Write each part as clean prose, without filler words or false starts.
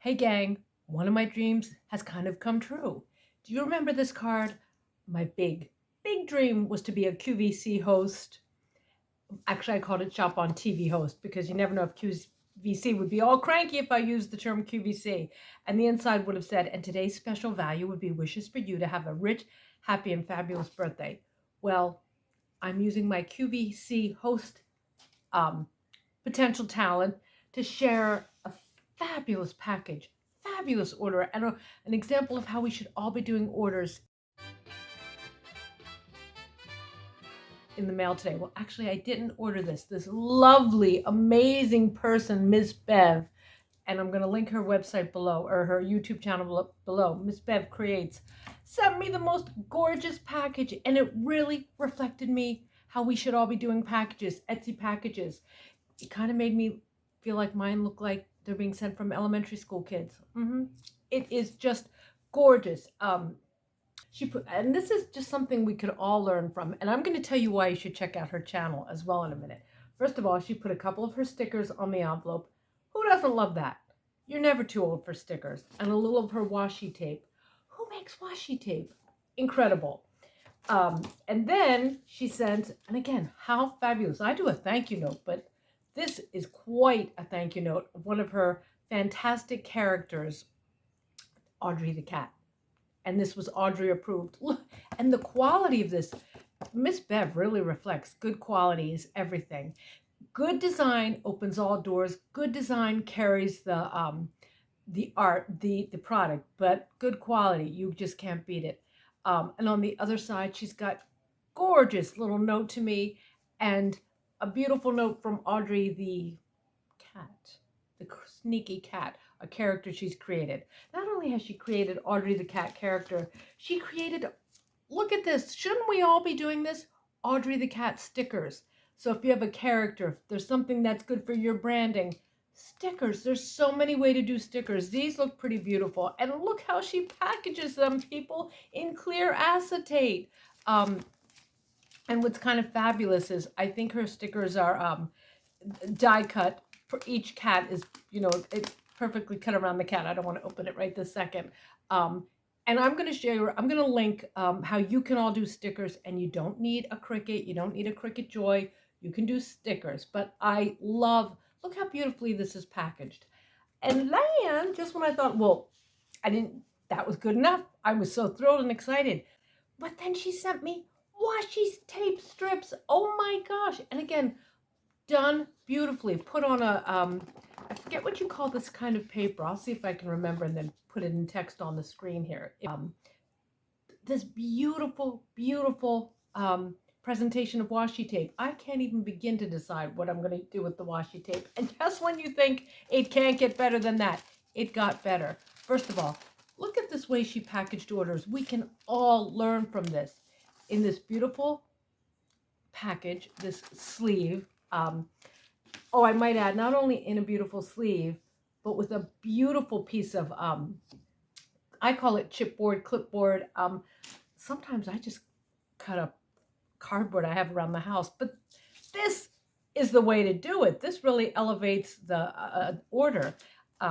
Hey gang, one of my dreams has kind of come true. Do you remember this card? My big dream was to be a QVC host. Actually, I called it Shop on TV host because you never know if QVC would be all cranky if I used the term QVC. And the inside would have said, and today's special value would be wishes for you to have a rich, happy, and fabulous birthday. Well, I'm using my QVC host potential talent to share a fabulous package, fabulous order, and an example of how we should all be doing orders in the mail today. Well, actually, I didn't order this. This lovely, amazing person, MzzBev, and I'm going to link her website below, or her YouTube channel below, MzzBevCreates, sent me the most gorgeous package, and it really reflected me how we should all be doing packages, Etsy packages. It kind of made me feel like mine look like they're being sent from elementary school kids. It is just gorgeous. And this is just something we could all learn from. And I'm going to tell you why you should check out her channel as well in a minute. First of all, she put a couple of her stickers on the envelope. Who doesn't love that? You're never too old for stickers. And a little of her washi tape. Who makes washi tape? Incredible. And then she sent, and again, how fabulous. I do a thank you note, but this is quite a thank you note of one of her fantastic characters, Audrey the cat. And this was Audrey approved. Look, and the quality of this, MzzBev really reflects good quality is everything. Good design opens all doors. Good design carries the art, the product, but good quality, you just can't beat it. And on the other side, she's got gorgeous little note to me and a beautiful note from Audrey the cat, the sneaky cat, a character she's created. Not only has she created Audrey the cat character, she created, look at this, shouldn't we all be doing this? Audrey the cat stickers. So if you have a character, if there's something that's good for your branding, stickers, there's so many ways to do stickers. These look pretty beautiful. And look how she packages them, people, in clear acetate. And what's kind of fabulous is I think her stickers are die cut. For each cat is, it's perfectly cut around the cat. I don't want to open it right this second. And I'm going to share, I'm going to link how you can all do stickers, and you don't need a Cricut. You don't need a Cricut Joy. You can do stickers. But I love, look how beautifully this is packaged. And then, just when I thought, well, that was good enough. I was so thrilled and excited. But then she sent me washi tape strips. Oh my gosh. And again, done beautifully. Put on a, I forget what you call this kind of paper. I'll see if I can remember and then put it in text on the screen here. This beautiful, beautiful presentation of washi tape. I can't even begin to decide what I'm going to do with the washi tape. And just when you think it can't get better than that, it got better. First of all, look at this way she packaged orders. We can all learn from this. In this beautiful package, this sleeve. I might add, not only in a beautiful sleeve, but with a beautiful piece of, I call it chipboard, clipboard. Sometimes I just cut up cardboard I have around the house, but this is the way to do it. This really elevates the order.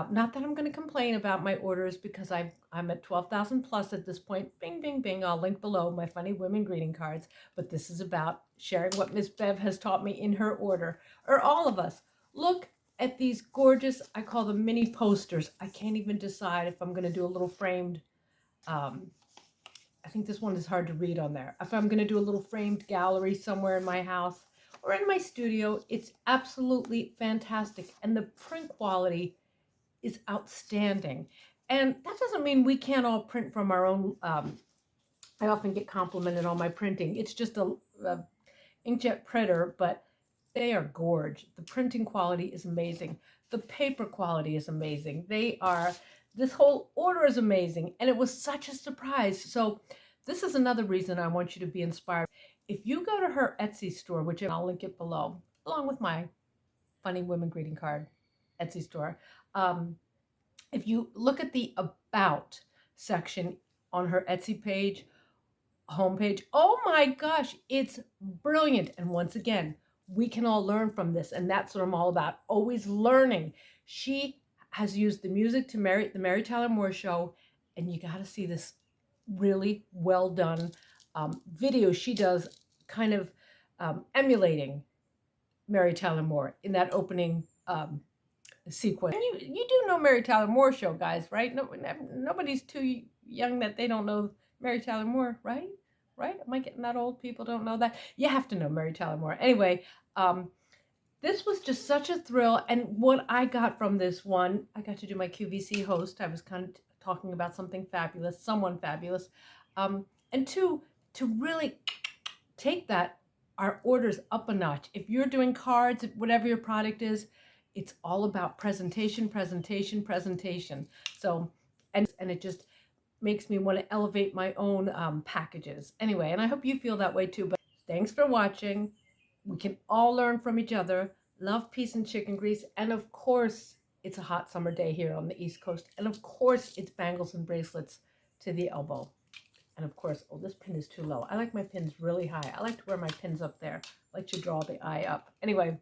Not that I'm going to complain about my orders because I'm at 12,000 plus at this point. Bing, bing, bing. I'll link below my funny women greeting cards. But this is about sharing what MzzBev has taught me in her order, or all of us. Look at these gorgeous, I call them mini posters. I can't even decide if I'm going to do a little framed, I think this one is hard to read on there. If I'm going to do a little framed gallery somewhere in my house or in my studio, it's absolutely fantastic. And the print quality is outstanding. And that doesn't mean we can't all print from our own. I often get complimented on my printing. It's just a inkjet printer, but they are gorgeous. The printing quality is amazing. The paper quality is amazing. This whole order is amazing. And it was such a surprise. So this is another reason I want you to be inspired. If you go to her Etsy store, which I'll link it below, along with my funny women greeting card Etsy store, if you look at the About section on her Etsy page, homepage, oh my gosh, it's brilliant. And once again, we can all learn from this. And that's what I'm all about, always learning. She has used the music to the Mary Tyler Moore Show, and you got to see this really well done video she does, kind of emulating Mary Tyler Moore in that opening sequence. And you do know Mary Tyler Moore Show, guys, right? No, nobody's too young that they don't know Mary Tyler Moore, right? Right? Am I getting that old? People don't know that. You have to know Mary Tyler Moore. Anyway, this was just such a thrill. And what I got from this one, I got to do my QVC host. I was kind of talking about something fabulous, someone fabulous. And two, to really take our orders up a notch. If you're doing cards, whatever your product is, it's all about presentation, presentation, presentation. So, and it just makes me want to elevate my own packages. Anyway, and I hope you feel that way too. But thanks for watching. We can all learn from each other. Love, peace, and chicken grease. And of course, it's a hot summer day here on the East Coast. And of course, it's bangles and bracelets to the elbow. And of course, oh, this pin is too low. I like my pins really high. I like to wear my pins up there. I like to draw the eye up. Anyway,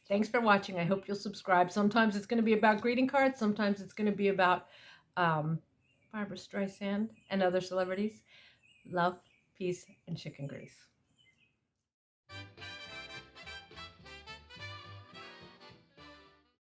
thanks for watching. I hope you'll subscribe. Sometimes it's going to be about greeting cards. Sometimes it's going to be about Barbara Streisand and other celebrities. Love, peace, and chicken grease.